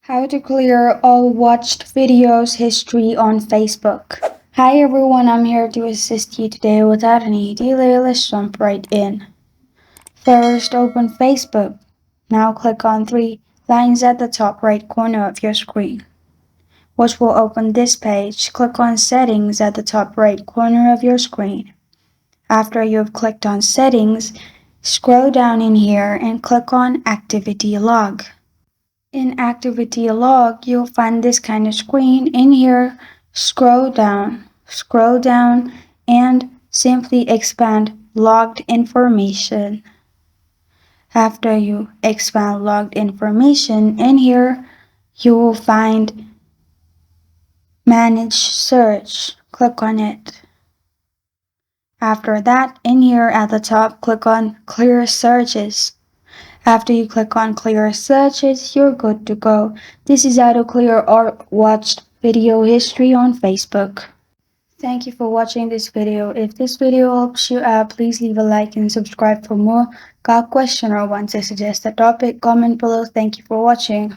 How to clear all watched videos history on Facebook. Hi everyone, I'm here to assist you today without any delay. Let's jump right in. First, open Facebook. Now click on three lines at the top right corner of your screen, which will open this page. Click on Settings at the top right corner of your screen. After you've clicked on Settings, scroll down in here and click on Activity Log. In Activity Log, you'll find this kind of screen. In here, scroll down, and simply expand Logged Information. After you expand Logged Information, in here, you will find Manage Search. Click on it. After that, in here at the top, click on Clear Searches. After you click on Clear Searches, you're good to go. This is how to clear or watched video history on Facebook. Thank you for watching this video. If this video helps you out, please leave a like and subscribe for more. Got a question or want to suggest a topic? Comment below. Thank you for watching.